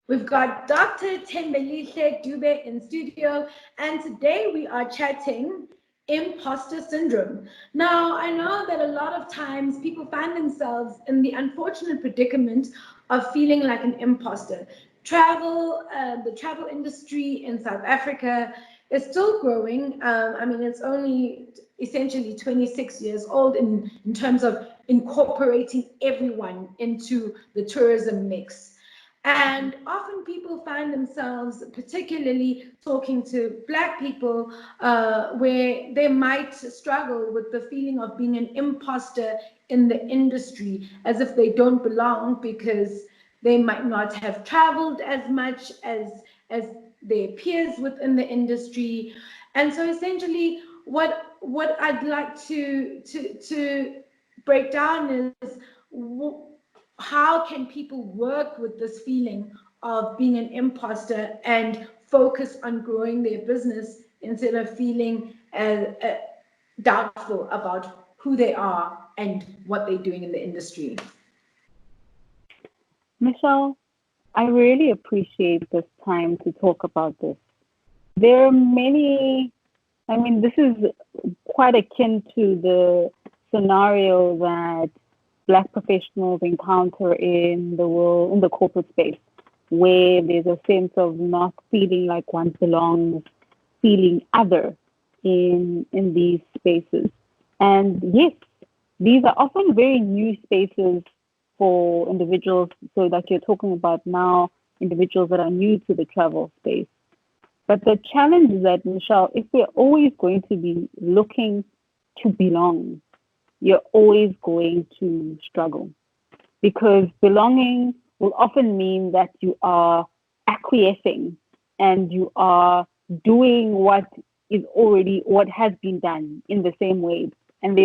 We've got Dr. Dube in studio, and today we are chatting imposter syndrome. Now, I know that a lot of times people find themselves in the unfortunate predicament of feeling like an imposter. The travel industry in South Africa is still growing. I mean, it's only essentially 26 years old in terms of incorporating everyone into the tourism mix. And often people find themselves, particularly talking to Black people, where they might struggle with the feeling of being an imposter in the industry, as if they don't belong because they might not have traveled as much as their peers within the industry. And so essentially what I'd like to break down is how can people work with this feeling of being an imposter and focus on growing their business instead of feeling doubtful about who they are and what they're doing in the industry? Michelle, I really appreciate this time to talk about this. There are many, this is quite akin to the scenario that Black professionals encounter in the world, in the corporate space, where there's a sense of not feeling like one belongs, feeling other in these spaces. And yes, these are often very new spaces for individuals. So like you're talking about now, individuals that are new to the travel space. But the challenge is that, Michelle, if we're always going to be looking to belong, you're always going to struggle, because belonging will often mean that you are acquiescing and you are doing what has been done in the same way. And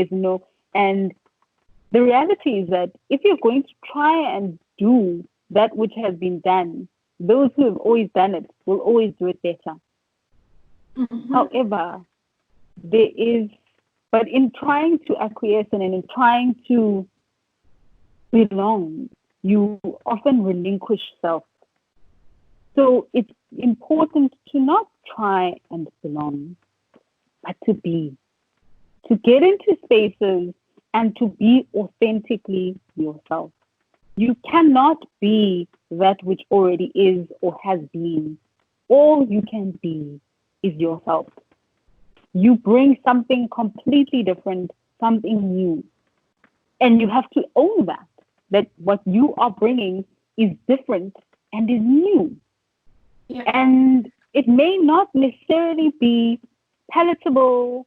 the reality is that if you're going to try and do that which has been done, those who have always done it will always do it better. Mm-hmm. However, but in trying to acquiesce and in trying to belong, you often relinquish self. So it's important to not try and belong, but to be. To get into spaces and to be authentically yourself. You cannot be that which already is or has been. All you can be is yourself. You bring something completely different, something new. And you have to own that what you are bringing is different and is new. Yeah. And it may not necessarily be palatable,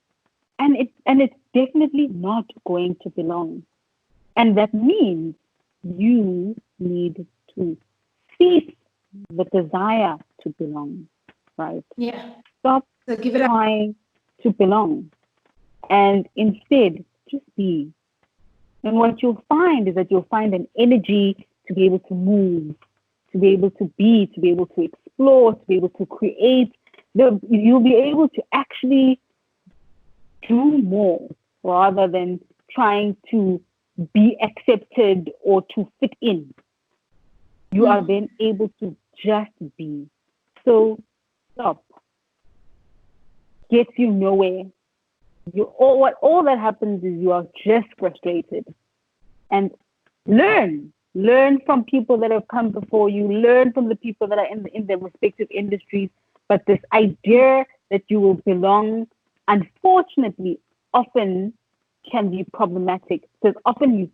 and it's definitely not going to belong. And that means you need to cease the desire to belong, right? Yeah. Stop trying to belong and instead just be. And what you'll find is that you'll find an energy to be able to move, to be able to be, to be able to explore, to be able to create. You'll be able to actually do more rather than trying to be accepted or to fit in. You are then able to just be. So stop. Gets you nowhere. All that happens is you are just frustrated. And learn from people that have come before you. Learn from the people that are in their respective industries. But this idea that you will belong, unfortunately, often can be problematic, because often you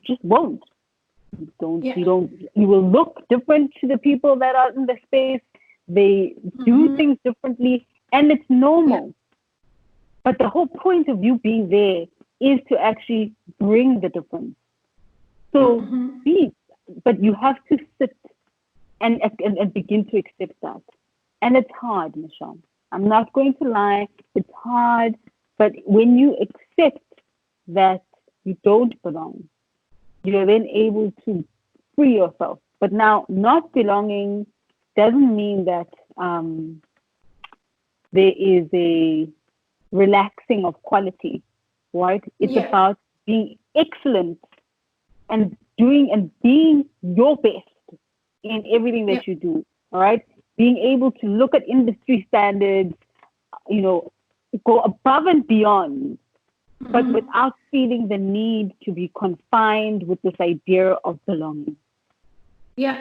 just won't. You will look different to the people that are in the space. They do things differently, and it's normal. But the whole point of you being there is to actually bring the difference. So but you have to sit and begin to accept that. And it's hard, Michelle. I'm not going to lie, it's hard. But when you accept that you don't belong, you're then able to free yourself. But now, not belonging doesn't mean that there is a relaxing of quality, right? It's about being excellent and doing and being your best in everything Yeah. that you do. All right. Being able to look at industry standards, you know, go above and beyond, but Mhm. without feeling the need to be confined with this idea of belonging. Yeah.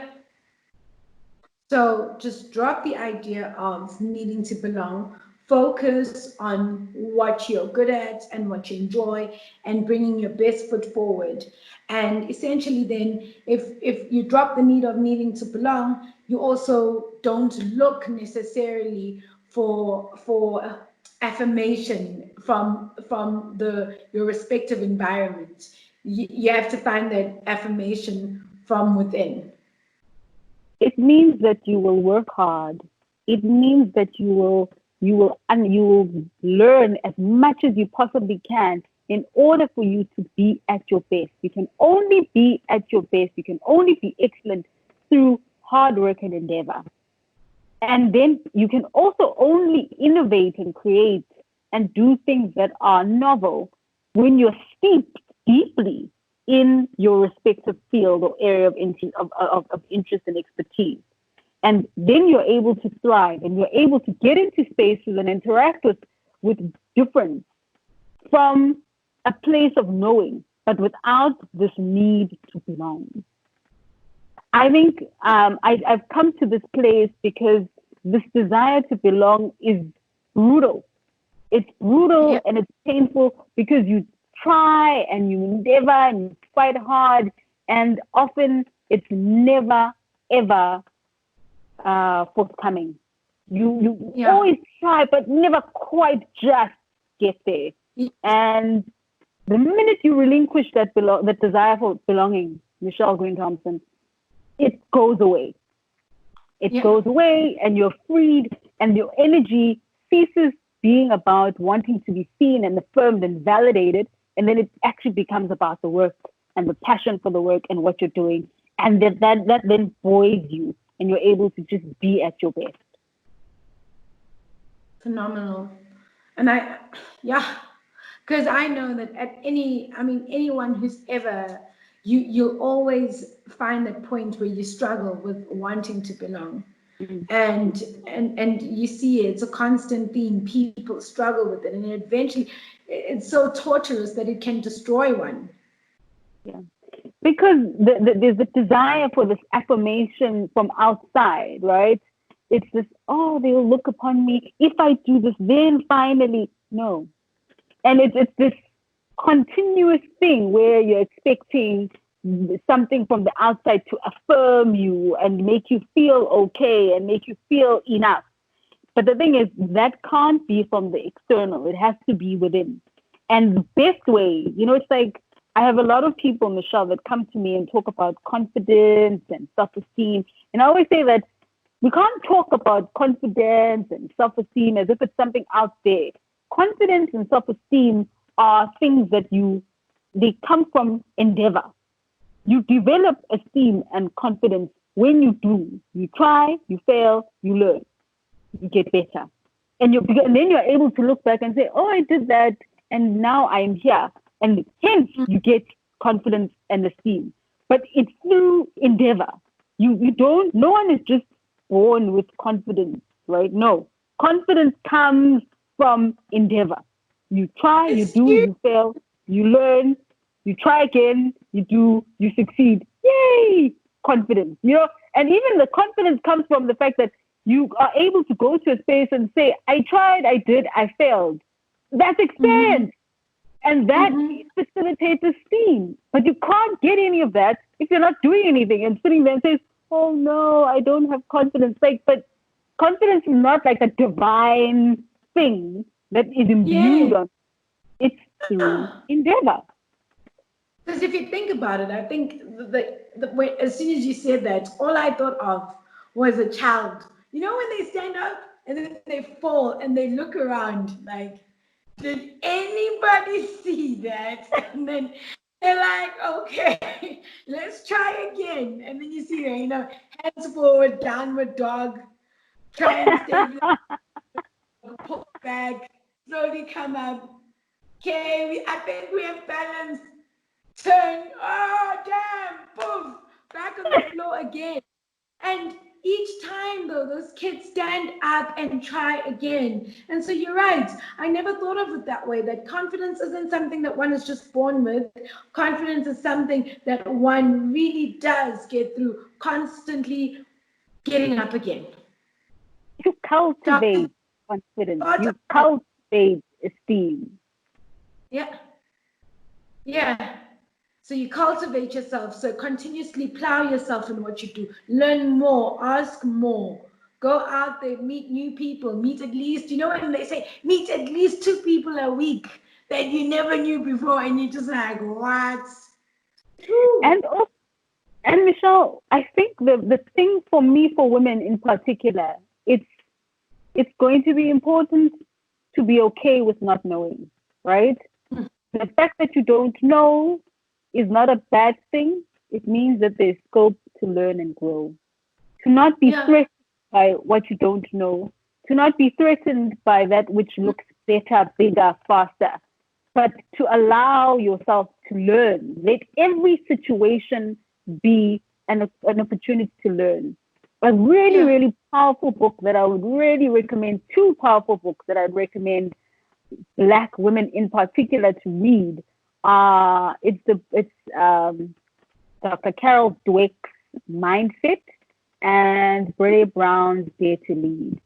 So just drop the idea of needing to belong. Focus on what you're good at and what you enjoy and bringing your best foot forward. And essentially then if you drop the need of needing to belong, you also don't look necessarily for affirmation from the your respective environment. You have to find that affirmation from within. It means that you will work hard. It means that you will learn as much as you possibly can in order for you to be at your best. You can only be at your best. You can only be excellent through hard work and endeavor. And then you can also only innovate and create and do things that are novel when you're steeped deeply in your respective field or area of interest and expertise. And then you're able to thrive and you're able to get into spaces and interact with difference from a place of knowing, but without this need to belong. I think I've come to this place because this desire to belong is brutal. It's brutal Yeah. and it's painful because you try and you endeavor and you fight hard, and often it's never ever forthcoming. You Yeah. always try, but never quite just get there. And the minute you relinquish that desire for belonging, Michelle Green Thompson, it goes away. It Yeah. goes away and you're freed and your energy ceases being about wanting to be seen and affirmed and validated. And then it actually becomes about the work and the passion for the work and what you're doing. And that then buoys you and you're able to just be at your best. Phenomenal. And yeah, because I know that at I mean, anyone who's ever, you'll always find that point where you struggle with wanting to belong. Mm-hmm. And you see it's a constant theme. People struggle with it, and eventually it's so torturous that it can destroy one. Yeah. Because there's a desire for this affirmation from outside, right? It's this, oh, they will look upon me. If I do this, then finally, no. And it's this continuous thing where you're expecting something from the outside to affirm you and make you feel okay and make you feel enough. But the thing is, that can't be from the external. It has to be within. And the best way, it's like I have a lot of people, Michelle, that come to me and talk about confidence and self-esteem. And I always say that we can't talk about confidence and self-esteem as if it's something out there. Confidence and self-esteem are things they come from endeavor. You develop esteem and confidence when you do. You try, you fail, you learn, you get better. And then you're able to look back and say, oh, I did that, and now I'm here. And hence you get confidence and esteem. But it's through endeavor. You don't, no one is just born with confidence, right? No. Confidence comes from endeavor. You try, you It's do, you. you fail, you learn, you try again, you do, you succeed. Yay! Confidence. And even the confidence comes from the fact that you are able to go to a space and say, I tried, I did, I failed. That's Mm-hmm. experience. And that Mm-hmm. facilitates esteem. But you can't get any of that if you're not doing anything and sitting there and says, oh no, I don't have confidence. But confidence is not like a divine thing that is imbued Yeah. on. It's through endeavor. Because if you think about it, I think as soon as you said that, all I thought of was a child. You know, when they stand up and then they fall and they look around, like, did anybody see that? And then they're like, okay, let's try again. And then you see her, hands forward, downward dog, try and stabilize, pull back, slowly come up. Okay, I think we have balance. Turn. Oh, damn. Boom. Back on the floor again. And each time, though, those kids stand up and try again. And so you're right. I never thought of it that way, that confidence isn't something that one is just born with. Confidence is something that one really does get through constantly getting up again. You Dr. cultivate confidence. Thought You about, cultivate esteem. yeah, yeah. So you cultivate yourself. So continuously plow yourself in what you do. Learn more, ask more. Go out there, meet new people, meet at least, you know, when they say meet at least two people a week that you never knew before, and you're just like, what? Whew. And also, and Michelle, I think the thing for me, for women in particular, it's going to be important to be okay with not knowing, right? The fact that you don't know is not a bad thing. It means that there's scope to learn and grow. To not be Yeah. threatened by what you don't know, to not be threatened by that which looks better, bigger, faster, but to allow yourself to learn. Let every situation be an opportunity to learn. A really, Yeah. really powerful book that I would really recommend, two powerful books that I'd recommend Black women in particular to read. It's Dr. Carol Dweck's Mindset and Brene Brown's Dare to Lead.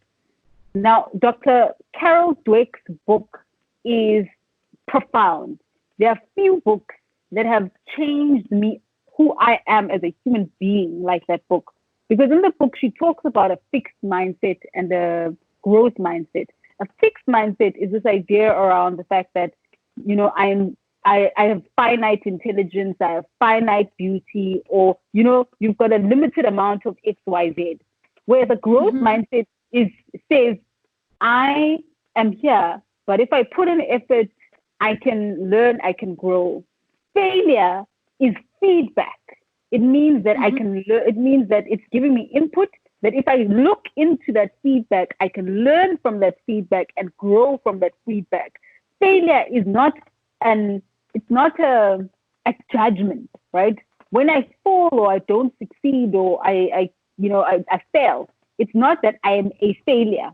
Now, Dr. Carol Dweck's book is profound. There are few books that have changed me, who I am as a human being, like that book. Because in the book, she talks about a fixed mindset and a growth mindset. A fixed mindset is this idea around the fact that, you know, I have finite intelligence, I have finite beauty, or, you know, you've got a limited amount of X, Y, Z. Where the growth mindset says, I am here, but if I put in effort, I can learn, I can grow. Failure is feedback. It means that I can learn, it means that it's giving me input, that if I look into that feedback, I can learn from that feedback and grow from that feedback. Failure is not it's not a judgment, right? When I fall or I don't succeed or I fail, it's not that I am a failure.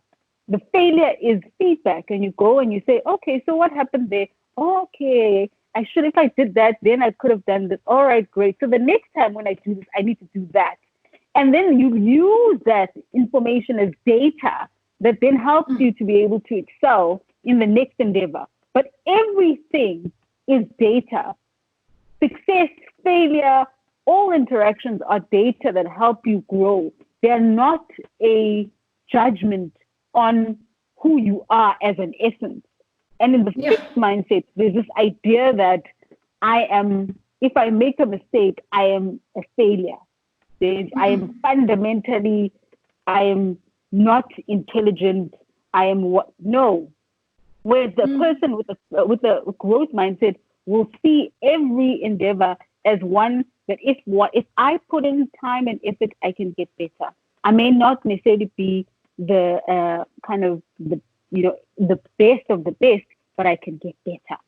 The failure is feedback, and you go and you say, okay, so what happened there? Okay, if I did that, then I could have done this. All right, great. So the next time when I do this, I need to do that. And then you use that information as data that then helps you to be able to excel in the next endeavor. But everything is data. Success, failure, all interactions are data that help you grow. They're not a judgment on who you are as an essence. And in the fixed mindset, there's this idea that if I make a mistake, I am a failure. I am fundamentally, I am not intelligent. I am what? No. Whereas the person with the growth mindset will see every endeavor as one that if I put in time and effort, I can get better. I may not necessarily be the the best of the best, but I can get better.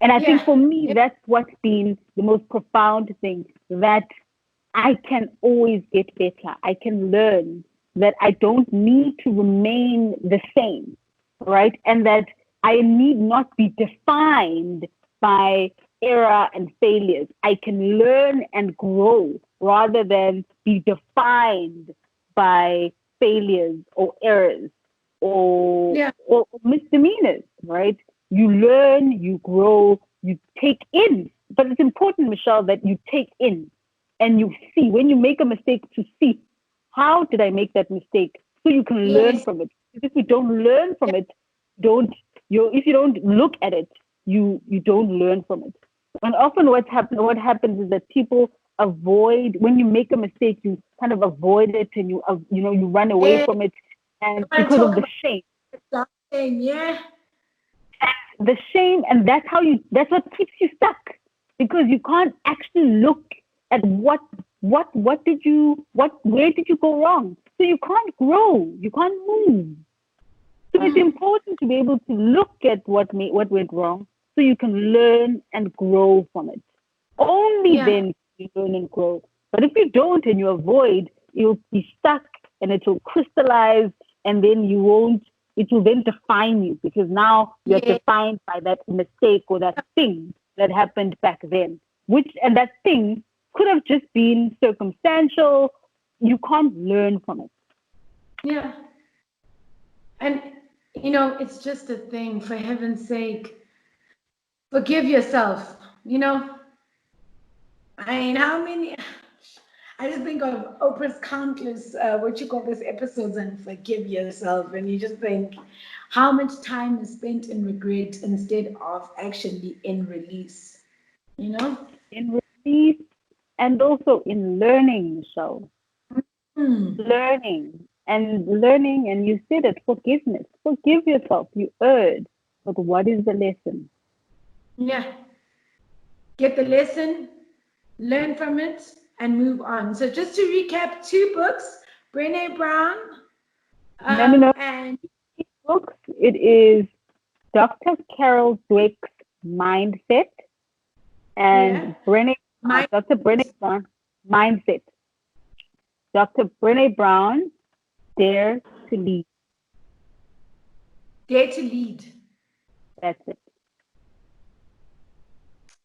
And I think for me, that's what's been the most profound thing, that I can always get better. I can learn that I don't need to remain the same, right? And that I need not be defined by error and failures. I can learn and grow rather than be defined by failures or errors or misdemeanors, right? You learn, you grow, you take in. But it's important, Michelle, that you take in and you see when you make a mistake, to see how did I make that mistake, so you can learn from it. If you don't learn from it, if you don't look at it, you don't learn from it. And often what happens is that people avoid, when you make a mistake, you kind of avoid it, and you run away from it, and because of the shame. Yeah. The shame, and that's what keeps you stuck, because you can't actually look at where did you go wrong, so you can't grow, you can't move. So it's important to be able to look at what went wrong, so you can learn and grow from it. Only then you learn and grow. But if you don't and you avoid, you'll be stuck and it will crystallize, and then it will then define you, because now you're Yeah. defined by that mistake or that thing that happened back then, and that thing could have just been circumstantial. You can't learn from it. Yeah. And, you know, it's just a thing, for heaven's sake. Forgive yourself. You know, I mean, how many? I just think of Oprah's countless, what you call this, episodes and forgive yourself. And you just think how much time is spent in regret instead of actually in release, you know? In release, and also in learning, Michelle. Mm. Learning, and you said it, forgiveness. Forgive yourself. You erred. But what is the lesson? Yeah. Get the lesson, learn from it, and move on. So just to recap, two books, Brené Brown, No. and Books. It is Dr. Carol Dweck's Mindset yeah, and my Dr. Brené Brown, Mindset. Dr. Brené Brown, Dare to Lead. Dare to Lead. That's it.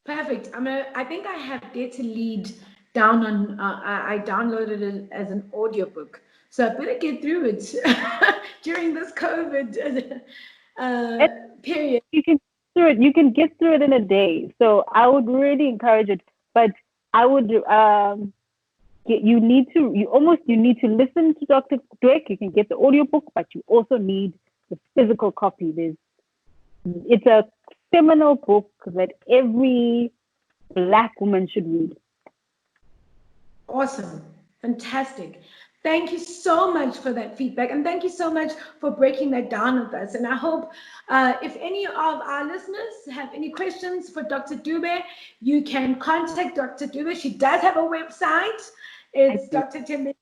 Perfect. I think I have Dare to Lead down on. I downloaded it as an audiobook, so I better get through it during this COVID And period. you can through it. You can get through it in a day. So I would really encourage it. But I would you need to listen to Dr. Dweck. You can get the audiobook, but you also need the physical copy. It's a seminal book that every Black woman should read. Awesome. Fantastic. Thank you so much for that feedback. And thank you so much for breaking that down with us. And I hope if any of our listeners have any questions for Dr. Dube, you can contact Dr. Dube. She does have a website. It's Dr. Timber.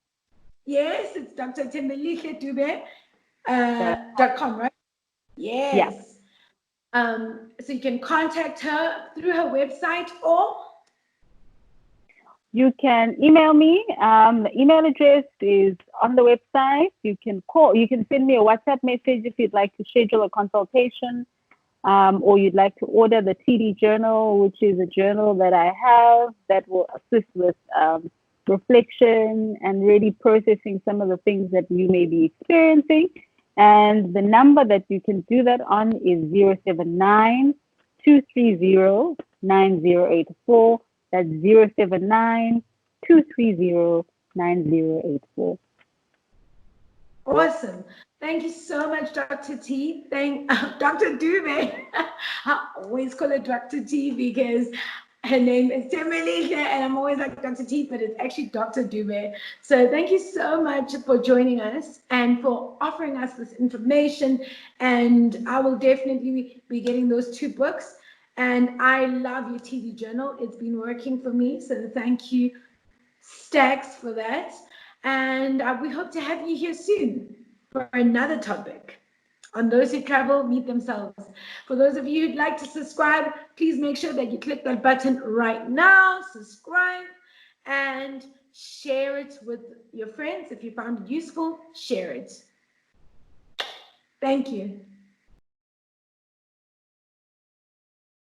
Yes, it's Dr. Timberlihle Dube .com, right? Yeah. Yes. So you can contact her through her website, or You can email me. The email address is on the website. You can call. You can send me a WhatsApp message if you'd like to schedule a consultation, or you'd like to order the TD journal, which is a journal that I have that will assist with reflection and really processing some of the things that you may be experiencing. And the number that you can do that on is 079 230 9084. That's 079 230 9084. awesome. Thank you so much, Dr. T. Thank Dr. Dube. I always call her Dr. T because her name is Timberlake, and I'm always like Dr. T, but it's actually Dr. Dube. So thank you so much for joining us and for offering us this information. And I will definitely be getting those two books. And I love your TV journal. It's been working for me. So thank you, Stacks, for that. And we hope to have you here soon for another topic on those who travel, meet themselves. For those of you who'd like to subscribe, please make sure that you click that button right now, subscribe, and share it with your friends. If you found it useful, share it. Thank you.